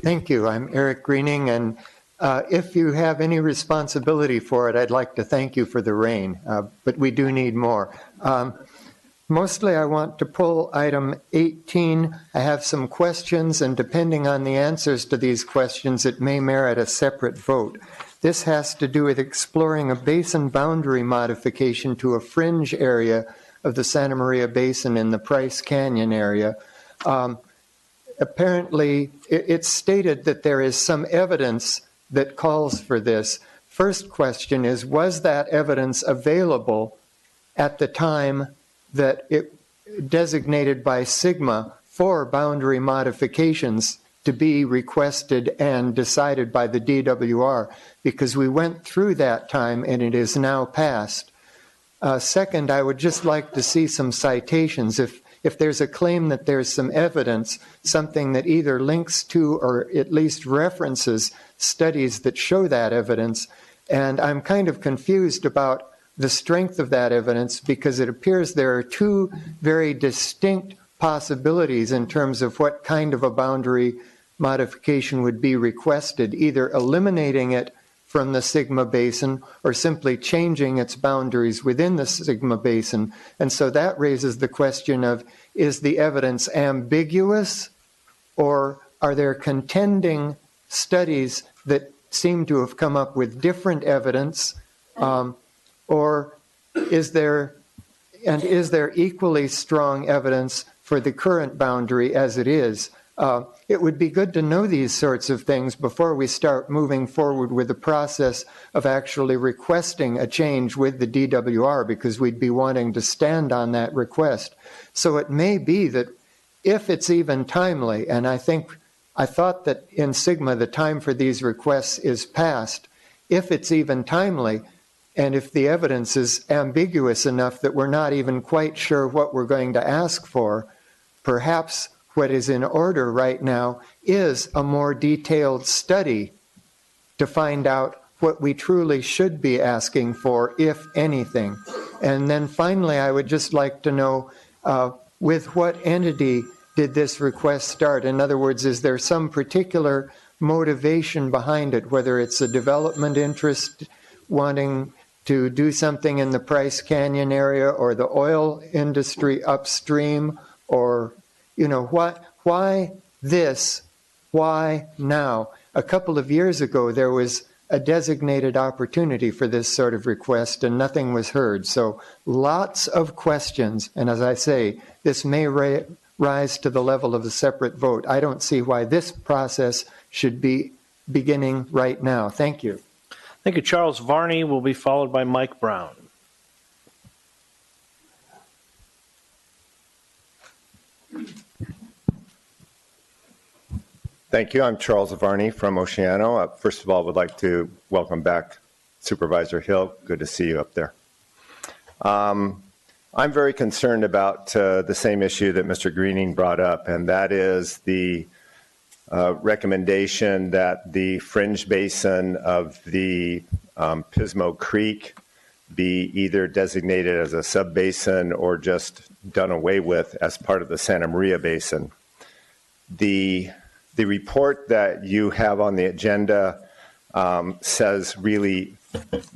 Thank you. I'm Eric Greening, and if you have any responsibility for it, I'd like to thank you for the rain, but we do need more. Mostly I want to pull item 18. I have some questions, and depending on the answers to these questions, it may merit a separate vote. This has to do with exploring a basin boundary modification to a fringe area of the Santa Maria Basin in the Price Canyon area. Apparently, it's stated that there is some evidence that calls for this. First question is, was that evidence available at the time that it designated by SGMA for boundary modifications to be requested and decided by the DWR? Because we went through that time and it is now passed. Second, I would just like to see some citations. If there's a claim that there's some evidence, something that either links to or at least references studies that show that evidence. And I'm kind of confused about the strength of that evidence because it appears there are two very distinct possibilities in terms of what kind of a boundary modification would be requested, either eliminating it from the SGMA Basin or simply changing its boundaries within the SGMA Basin. And so that raises the question of, is the evidence ambiguous, or are there contending studies that seem to have come up with different evidence, or is there equally strong evidence for the current boundary as it is? It would be good to know these sorts of things before we start moving forward with the process of actually requesting a change with the DWR, because we'd be wanting to stand on that request. So it may be that if it's even timely, and I thought that in SGMA the time for these requests is past, if it's even timely, and if the evidence is ambiguous enough that we're not even quite sure what we're going to ask for, perhaps what is in order right now is a more detailed study to find out what we truly should be asking for, if anything. And then finally, I would just like to know with what entity did this request start? In other words, is there some particular motivation behind it, whether it's a development interest wanting to do something in the Price Canyon area, or the oil industry upstream, or why this? Why now? A couple of years ago, there was a designated opportunity for this sort of request, and nothing was heard. So lots of questions. And as I say, this may rise to the level of a separate vote. I don't see why this process should be beginning right now. Thank you. Thank you. Charles Varney will be followed by Mike Brown. Thank you. I'm Charles Varney from Oceano. First of all, I would like to welcome back Supervisor Hill. Good to see you up there. I'm very concerned about the same issue that Mr. Greening brought up, and that is the recommendation that the fringe basin of the Pismo Creek be either designated as a sub-basin or just done away with as part of the Santa Maria Basin. The report that you have on the agenda says really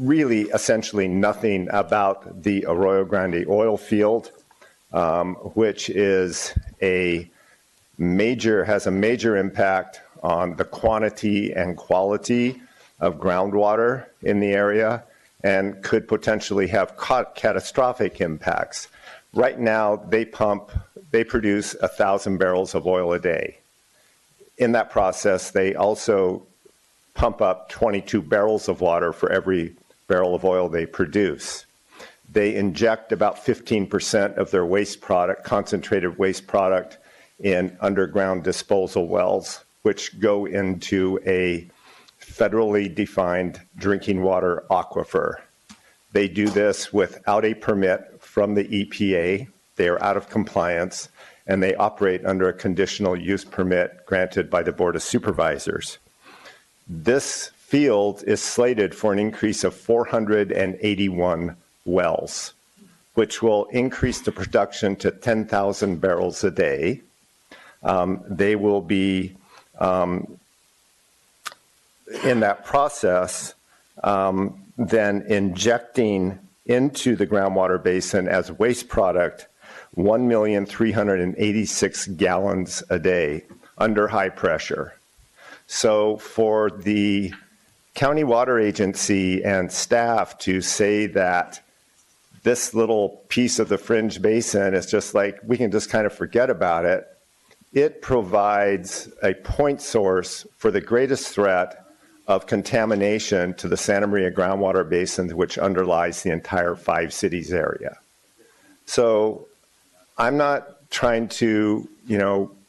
essentially nothing about the Arroyo Grande oil field, which is has a major impact on the quantity and quality of groundwater in the area and could potentially have catastrophic impacts. Right now, they produce 1,000 barrels of oil a day. In that process, they also pump up 22 barrels of water for every barrel of oil they produce. They inject about 15% of their waste product, concentrated waste product, in underground disposal wells, which go into a federally defined drinking water aquifer. They do this without a permit from the EPA. They are out of compliance, and they operate under a conditional use permit granted by the Board of Supervisors. This field is slated for an increase of 481 wells, which will increase the production to 10,000 barrels a day. They will be in that process, then injecting into the groundwater basin as waste product 1,386 gallons a day under high pressure. So for the county water agency and staff to say that this little piece of the Fringe Basin is just like, we can just kind of forget about it, it provides a point source for the greatest threat of contamination to the Santa Maria groundwater basin, which underlies the entire 5 cities area. So I'm not trying to,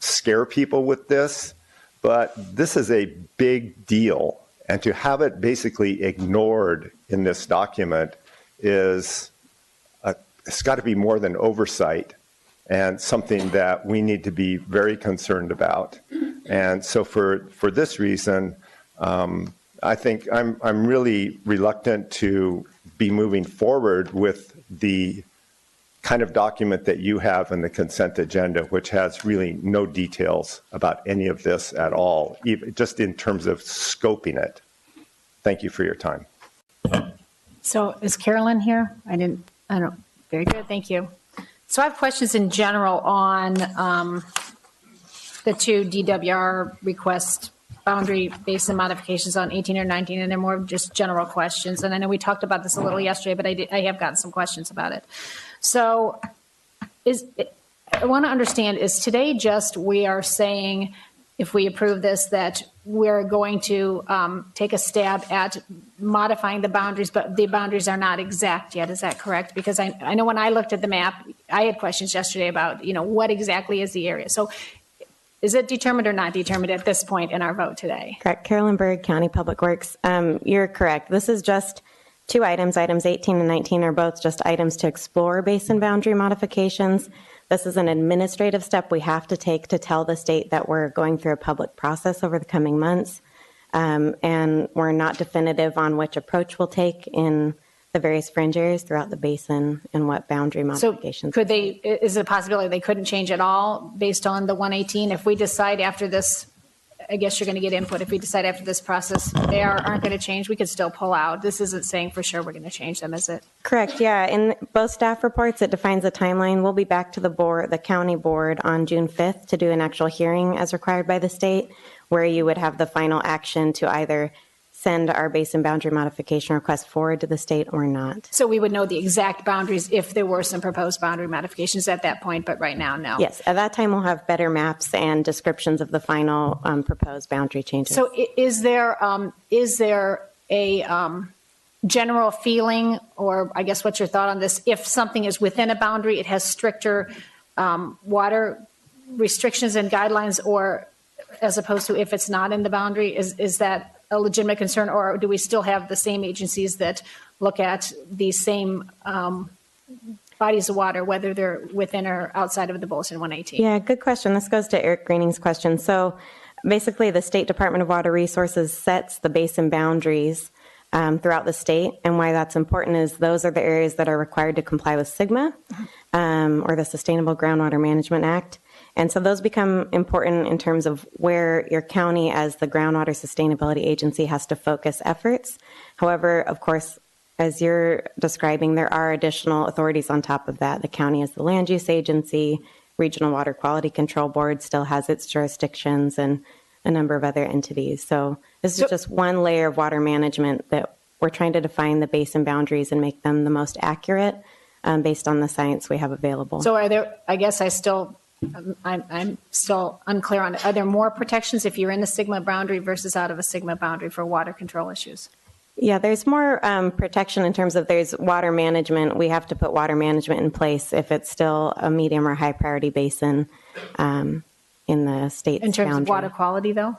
scare people with this, but this is a big deal. And to have it basically ignored in this document it's got to be more than oversight and something that we need to be very concerned about. And so for this reason, I think I'm really reluctant to be moving forward with the kind of document that you have in the consent agenda, which has really no details about any of this at all, even just in terms of scoping it. Thank you for your time. So is Carolyn here? I don't. Very good, thank you. So I have questions in general on the 2 DWR request boundary basin modifications on 18 or 19, and they're more just general questions. And I know we talked about this a little yesterday, but I have gotten some questions about it. So I want to understand, is today just we are saying, if we approve this, that we're going to take a stab at modifying the boundaries, but the boundaries are not exact yet. Is that correct? Because I know when I looked at the map, I had questions yesterday about, what exactly is the area. So is it determined or not determined at this point in our vote today? Correct. Carolyn Berg, County Public Works. You're correct. This is just 2 items. Items 18 and 19 are both just items to explore basin boundary modifications. This is an administrative step we have to take to tell the state that we're going through a public process over the coming months. And we're not definitive on which approach we'll take in the various fringe areas throughout the basin and what boundary modifications. So is it a possibility they couldn't change at all based on the 118? If we decide after this, I guess you're going to get input. If we decide after this process they aren't going to change, we could still pull out. This isn't saying for sure we're going to change them, is it? Correct, yeah. In both staff reports, it defines a timeline. We'll be back to the county board on June 5th to do an actual hearing as required by the state, where you would have the final action to either send our basin boundary modification request forward to the state or not. So we would know the exact boundaries if there were some proposed boundary modifications at that point, but right now, no. Yes, at that time we'll have better maps and descriptions of the final proposed boundary changes. So is there a general feeling, or I guess what's your thought on this, if something is within a boundary, it has stricter water restrictions and guidelines, or as opposed to if it's not in the boundary, is that a legitimate concern, or do we still have the same agencies that look at these same bodies of water, whether they're within or outside of the Bulletin 118? Yeah, good question. This goes to Eric Greening's question. So basically the State Department of Water Resources sets the basin boundaries throughout the state, and why that's important is those are the areas that are required to comply with SGMA or the Sustainable Groundwater Management Act. And so those become important in terms of where your county as the groundwater sustainability agency has to focus efforts. However, of course, as you're describing, there are additional authorities on top of that. The county is the land use agency, Regional Water Quality Control Board still has its jurisdictions, and a number of other entities. So this is just one layer of water management that we're trying to define the basin boundaries and make them the most accurate based on the science we have available. So are there, I guess I'm still unclear on, are there more protections if you're in a SGMA boundary versus out of a SGMA boundary for water control issues? Yeah, there's more protection in terms of there's water management. We have to put water management in place if it's still a medium or high priority basin in the state's In terms boundary. of water quality, though?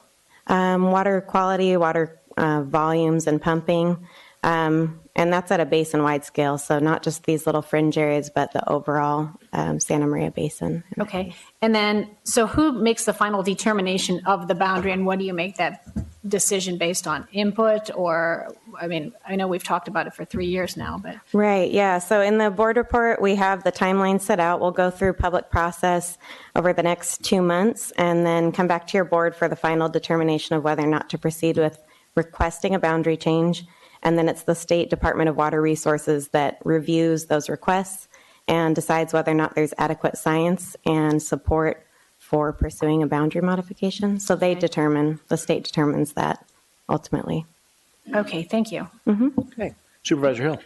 Water quality, water volumes and pumping. And that's at a basin-wide scale, so not just these little fringe areas, but the overall Santa Maria Basin. Okay. And then, so who makes the final determination of the boundary, and what do you make that decision based on? Input, or, I mean, I know we've talked about it for 3 years now, but. Right, yeah. So in the board report, we have the timeline set out. We'll go through public process over the next 2 months and then come back to your board for the final determination of whether or not to proceed with requesting a boundary change, and then it's the State Department of Water Resources that reviews those requests and decides whether or not there's adequate science and support for pursuing a boundary modification. So the state determines that ultimately. Okay, thank you. Okay. Supervisor Hill.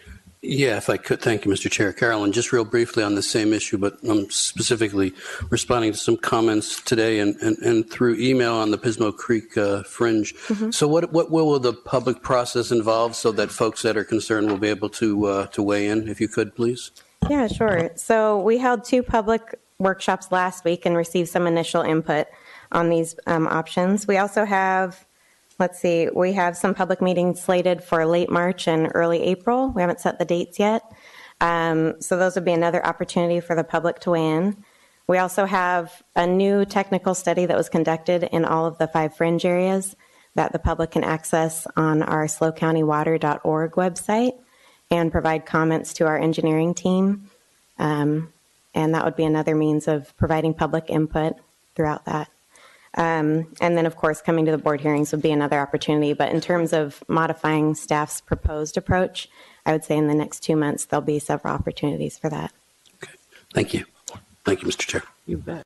Yeah, if I could. Thank you, Mr. Chair. Carolyn, just real briefly on the same issue, but I'm specifically responding to some comments today and through email on the Pismo Creek Fringe. So what will the public process involve so that folks that are concerned will be able to weigh in, if you could, please? Yeah, sure. So we held 2 public workshops last week and received some initial input on these options. We also have, we have some public meetings slated for late March and early April. We haven't set the dates yet. So those would be another opportunity for the public to weigh in. We also have a new technical study that was conducted in all of the 5 fringe areas that the public can access on our slowcountywater.org website and provide comments to our engineering team. And that would be another means of providing public input throughout that. And then, of course, coming to the board hearings would be another opportunity. But in terms of modifying staff's proposed approach, I would say in the next 2 months, there'll be several opportunities for that. Okay. Thank you. Thank you, Mr. Chair. You bet.